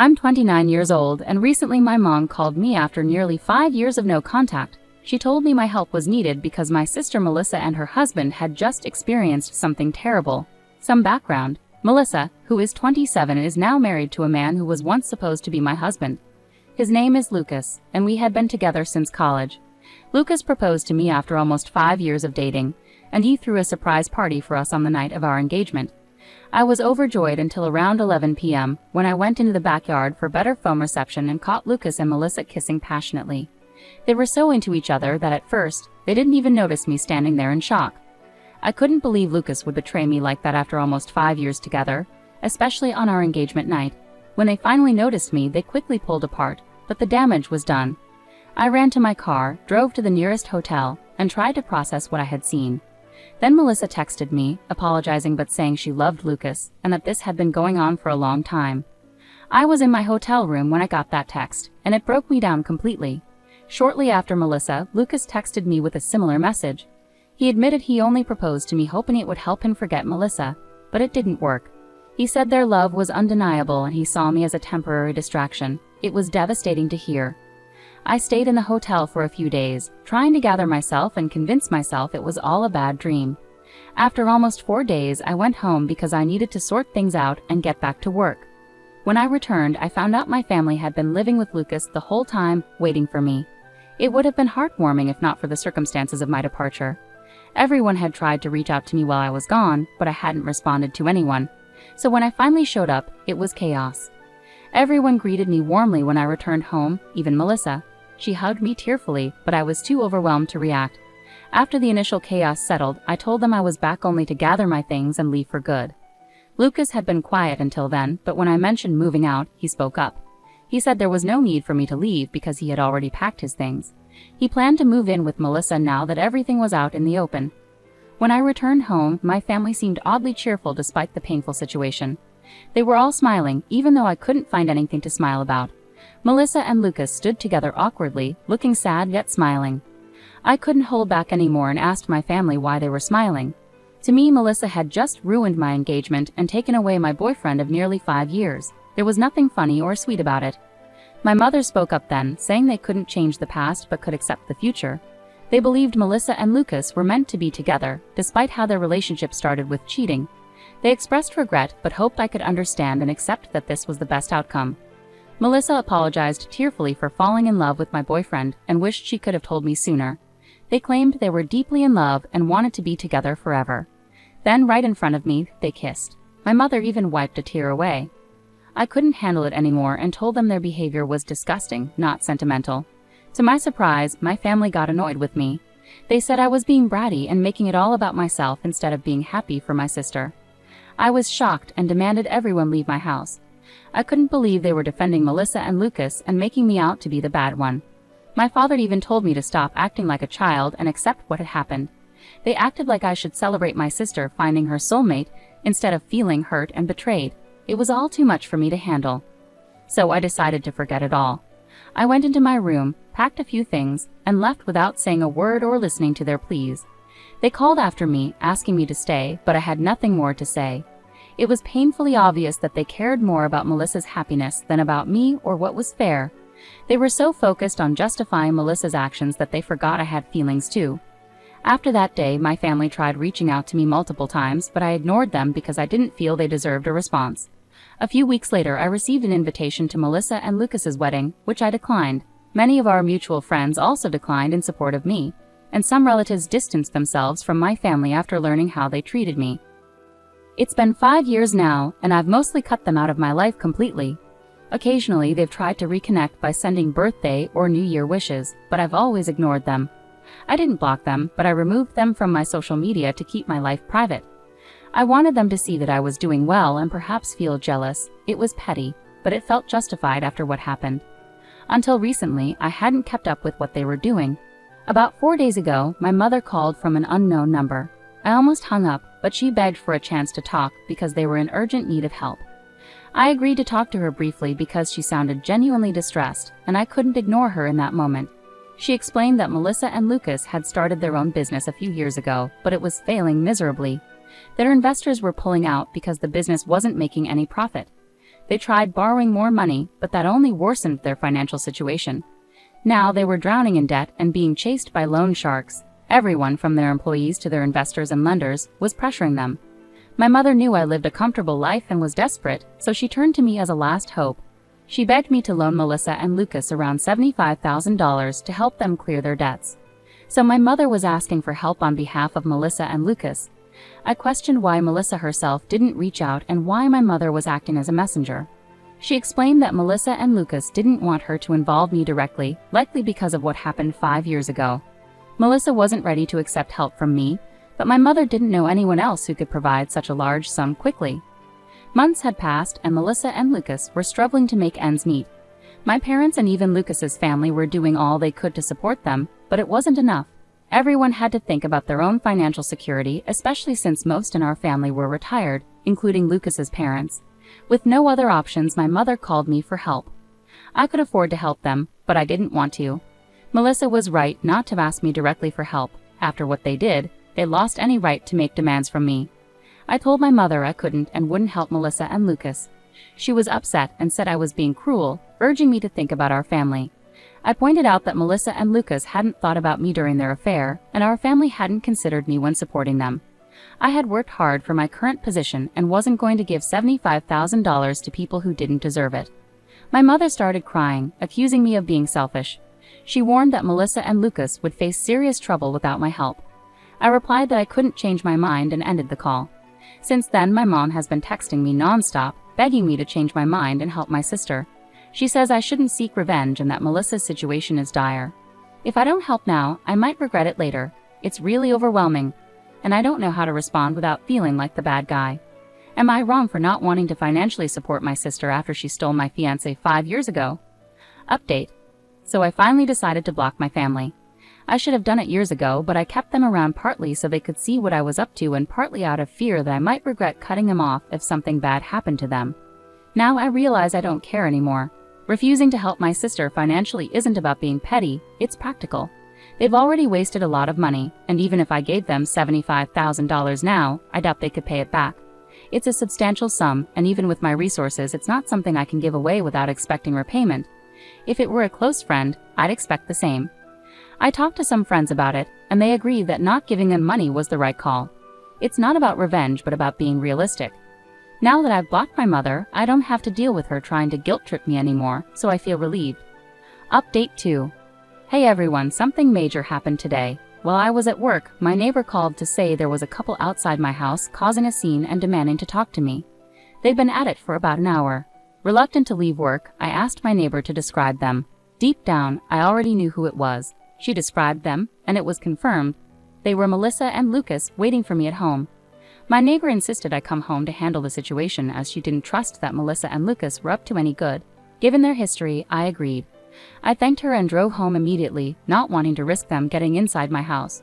I'm 29 years old, and recently my mom called me after nearly 5 years of no contact. She told me my help was needed because my sister Melissa and her husband had just experienced something terrible. Some background: Melissa, who is 27, is now married to a man who was once supposed to be my husband. His name is Lucas, and we had been together since college. Lucas proposed to me after almost 5 years of dating, and he threw a surprise party for us on the night of our engagement. I was overjoyed until around 11 p.m. when I went into the backyard for better phone reception and caught Lucas and Melissa kissing passionately. They were so into each other that at first, they didn't even notice me standing there in shock. I couldn't believe Lucas would betray me like that after almost 5 years together, especially on our engagement night. When they finally noticed me, they quickly pulled apart, but the damage was done. I ran to my car, drove to the nearest hotel, and tried to process what I had seen. Then Melissa texted me, apologizing but saying she loved Lucas and that this had been going on for a long time. I was in my hotel room when I got that text, and it broke me down completely. Shortly after Melissa, Lucas texted me with a similar message. He admitted he only proposed to me hoping it would help him forget Melissa, but it didn't work. He said their love was undeniable and he saw me as a temporary distraction. It was devastating to hear. I stayed in the hotel for a few days, trying to gather myself and convince myself it was all a bad dream. After almost 4 days, I went home because I needed to sort things out and get back to work. When I returned, I found out my family had been living with Lucas the whole time, waiting for me. It would have been heartwarming if not for the circumstances of my departure. Everyone had tried to reach out to me while I was gone, but I hadn't responded to anyone. So when I finally showed up, it was chaos. Everyone greeted me warmly when I returned home, even Melissa. She hugged me tearfully, but I was too overwhelmed to react. After the initial chaos settled, I told them I was back only to gather my things and leave for good. Lucas had been quiet until then, but when I mentioned moving out, he spoke up. He said there was no need for me to leave because he had already packed his things. He planned to move in with Melissa now that everything was out in the open. When I returned home, my family seemed oddly cheerful despite the painful situation. They were all smiling, even though I couldn't find anything to smile about. Melissa and Lucas stood together awkwardly, looking sad yet smiling. I couldn't hold back anymore and asked my family why they were smiling. To me, Melissa had just ruined my engagement and taken away my boyfriend of nearly 5 years. There was nothing funny or sweet about it. My mother spoke up then, saying they couldn't change the past but could accept the future. They believed Melissa and Lucas were meant to be together, despite how their relationship started with cheating. They expressed regret but hoped I could understand and accept that this was the best outcome. Melissa apologized tearfully for falling in love with my boyfriend and wished she could have told me sooner. They claimed they were deeply in love and wanted to be together forever. Then, right in front of me, they kissed. My mother even wiped a tear away. I couldn't handle it anymore and told them their behavior was disgusting, not sentimental. To my surprise, my family got annoyed with me. They said I was being bratty and making it all about myself instead of being happy for my sister. I was shocked and demanded everyone leave my house. I couldn't believe they were defending Melissa and Lucas and making me out to be the bad one. My father even told me to stop acting like a child and accept what had happened. They acted like I should celebrate my sister finding her soulmate instead of feeling hurt and betrayed. It was all too much for me to handle. So I decided to forget it all. I went into my room, packed a few things, and left without saying a word or listening to their pleas. They called after me, asking me to stay, but I had nothing more to say. It was painfully obvious that they cared more about Melissa's happiness than about me or what was fair. They were so focused on justifying Melissa's actions that they forgot I had feelings too. After that day, my family tried reaching out to me multiple times, but I ignored them because I didn't feel they deserved a response. A few weeks later, I received an invitation to Melissa and Lucas's wedding, which I declined. Many of our mutual friends also declined in support of me, and some relatives distanced themselves from my family after learning how they treated me. It's been 5 years now, and I've mostly cut them out of my life completely. Occasionally, they've tried to reconnect by sending birthday or New Year wishes, but I've always ignored them. I didn't block them, but I removed them from my social media to keep my life private. I wanted them to see that I was doing well and perhaps feel jealous. It was petty, but it felt justified after what happened. Until recently, I hadn't kept up with what they were doing. About 4 days ago, my mother called from an unknown number. I almost hung up, but she begged for a chance to talk because they were in urgent need of help. I agreed to talk to her briefly because she sounded genuinely distressed, and I couldn't ignore her in that moment. She explained that Melissa and Lucas had started their own business a few years ago, but it was failing miserably. Their investors were pulling out because the business wasn't making any profit. They tried borrowing more money, but that only worsened their financial situation. Now they were drowning in debt and being chased by loan sharks. Everyone, from their employees to their investors and lenders, was pressuring them. My mother knew I lived a comfortable life and was desperate, so she turned to me as a last hope. She begged me to loan Melissa and Lucas around $75,000 to help them clear their debts. So my mother was asking for help on behalf of Melissa and Lucas. I questioned why Melissa herself didn't reach out and why my mother was acting as a messenger. She explained that Melissa and Lucas didn't want her to involve me directly, likely because of what happened 5 years ago. Melissa wasn't ready to accept help from me, but my mother didn't know anyone else who could provide such a large sum quickly. Months had passed and Melissa and Lucas were struggling to make ends meet. My parents and even Lucas's family were doing all they could to support them, but it wasn't enough. Everyone had to think about their own financial security, especially since most in our family were retired, including Lucas's parents. With no other options, my mother called me for help. I could afford to help them, but I didn't want to. Melissa was right not to ask me directly for help. After what they did, they lost any right to make demands from me. I told my mother I couldn't and wouldn't help Melissa and Lucas. She was upset and said I was being cruel, urging me to think about our family. I pointed out that Melissa and Lucas hadn't thought about me during their affair, and our family hadn't considered me when supporting them. I had worked hard for my current position and wasn't going to give $75,000 to people who didn't deserve it. My mother started crying, accusing me of being selfish. She warned that Melissa and Lucas would face serious trouble without my help. I replied that I couldn't change my mind and ended the call. Since then, my mom has been texting me nonstop, begging me to change my mind and help my sister. She says I shouldn't seek revenge and that Melissa's situation is dire. If I don't help now, I might regret it later. It's really overwhelming, and I don't know how to respond without feeling like the bad guy. Am I wrong for not wanting to financially support my sister after she stole my fiancé 5 years ago? Update. So I finally decided to block my family. I should have done it years ago, but I kept them around partly so they could see what I was up to and partly out of fear that I might regret cutting them off if something bad happened to them. Now I realize I don't care anymore. Refusing to help my sister financially isn't about being petty, it's practical. They've already wasted a lot of money, and even if I gave them $75,000 now, I doubt they could pay it back. It's a substantial sum, and even with my resources, it's not something I can give away without expecting repayment. If it were a close friend, I'd expect the same. I talked to some friends about it, and they agreed that not giving them money was the right call. It's not about revenge, but about being realistic. Now that I've blocked my mother, I don't have to deal with her trying to guilt-trip me anymore, so I feel relieved. Update 2. Hey everyone, something major happened today. While I was at work, my neighbor called to say there was a couple outside my house causing a scene and demanding to talk to me. They'd been at it for about an hour. Reluctant to leave work, I asked my neighbor to describe them. Deep down, I already knew who it was. She described them, and it was confirmed. They were Melissa and Lucas waiting for me at home. My neighbor insisted I come home to handle the situation as she didn't trust that Melissa and Lucas were up to any good. Given their history, I agreed. I thanked her and drove home immediately, not wanting to risk them getting inside my house.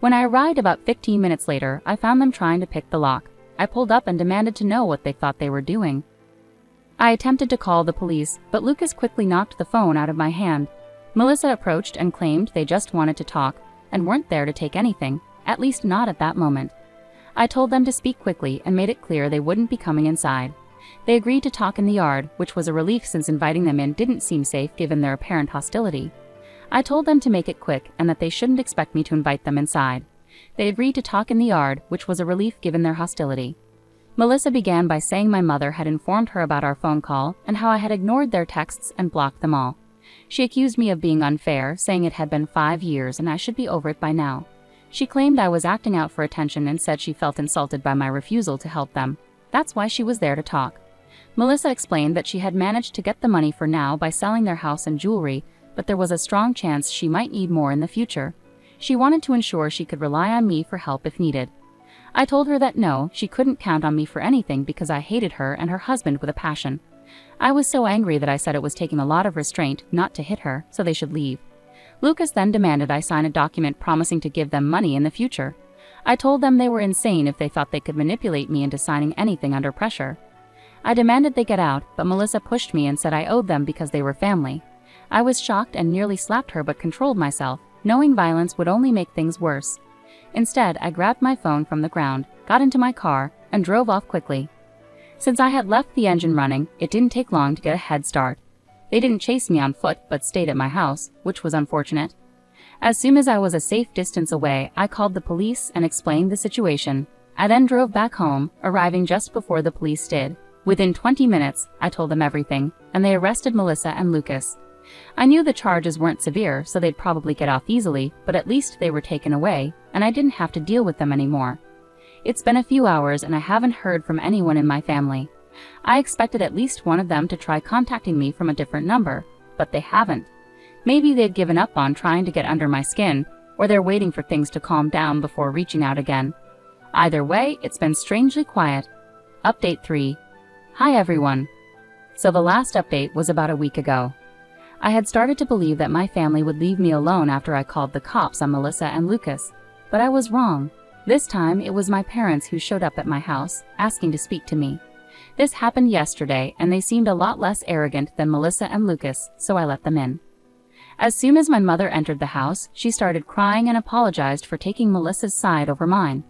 When I arrived about 15 minutes later, I found them trying to pick the lock. I pulled up and demanded to know what they thought they were doing. I attempted to call the police, but Lucas quickly knocked the phone out of my hand. Melissa approached and claimed they just wanted to talk and weren't there to take anything, at least not at that moment. I told them to speak quickly and made it clear they wouldn't be coming inside. They agreed to talk in the yard, which was a relief since inviting them in didn't seem safe given their apparent hostility. I told them to make it quick and that they shouldn't expect me to invite them inside. They agreed to talk in the yard, which was a relief given their hostility. Melissa began by saying my mother had informed her about our phone call and how I had ignored their texts and blocked them all. She accused me of being unfair, saying it had been 5 years and I should be over it by now. She claimed I was acting out for attention and said she felt insulted by my refusal to help them. That's why she was there to talk. Melissa explained that she had managed to get the money for now by selling their house and jewelry, but there was a strong chance she might need more in the future. She wanted to ensure she could rely on me for help if needed. I told her that no, she couldn't count on me for anything because I hated her and her husband with a passion. I was so angry that I said it was taking a lot of restraint not to hit her, so they should leave. Lucas then demanded I sign a document promising to give them money in the future. I told them they were insane if they thought they could manipulate me into signing anything under pressure. I demanded they get out, but Melissa pushed me and said I owed them because they were family. I was shocked and nearly slapped her but controlled myself, knowing violence would only make things worse. Instead, I grabbed my phone from the ground, got into my car, and drove off quickly. Since I had left the engine running, it didn't take long to get a head start. They didn't chase me on foot but stayed at my house, which was unfortunate. As soon as I was a safe distance away, I called the police and explained the situation. I then drove back home, arriving just before the police did. Within 20 minutes, I told them everything, and they arrested Melissa and Lucas. I knew the charges weren't severe, so they'd probably get off easily, but at least they were taken away, and I didn't have to deal with them anymore. It's been a few hours and I haven't heard from anyone in my family. I expected at least one of them to try contacting me from a different number, but they haven't. Maybe they've given up on trying to get under my skin, or they're waiting for things to calm down before reaching out again. Either way, it's been strangely quiet. Update 3. Hi everyone. So the last update was about a week ago. I had started to believe that my family would leave me alone after I called the cops on Melissa and Lucas, but I was wrong. This time, it was my parents who showed up at my house, asking to speak to me. This happened yesterday, and they seemed a lot less arrogant than Melissa and Lucas, so I let them in. As soon as my mother entered the house, she started crying and apologized for taking Melissa's side over mine.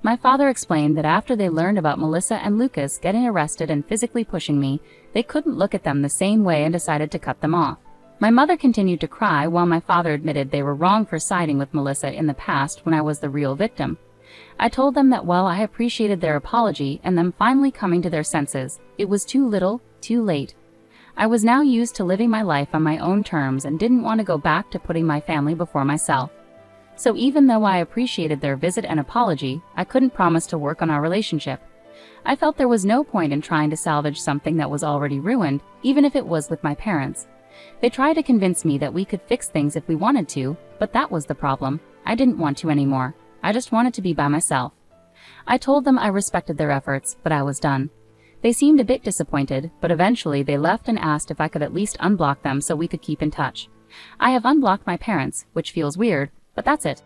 My father explained that after they learned about Melissa and Lucas getting arrested and physically pushing me, they couldn't look at them the same way and decided to cut them off. My mother continued to cry while my father admitted they were wrong for siding with Melissa in the past when I was the real victim. I told them that while I appreciated their apology and them finally coming to their senses, it was too little, too late. I was now used to living my life on my own terms and didn't want to go back to putting my family before myself. So even though I appreciated their visit and apology, I couldn't promise to work on our relationship. I felt there was no point in trying to salvage something that was already ruined, even if it was with my parents. They tried to convince me that we could fix things if we wanted to, but that was the problem. I didn't want to anymore. I just wanted to be by myself. I told them I respected their efforts, but I was done. They seemed a bit disappointed, but eventually they left and asked if I could at least unblock them so we could keep in touch. I have unblocked my parents, which feels weird, but that's it.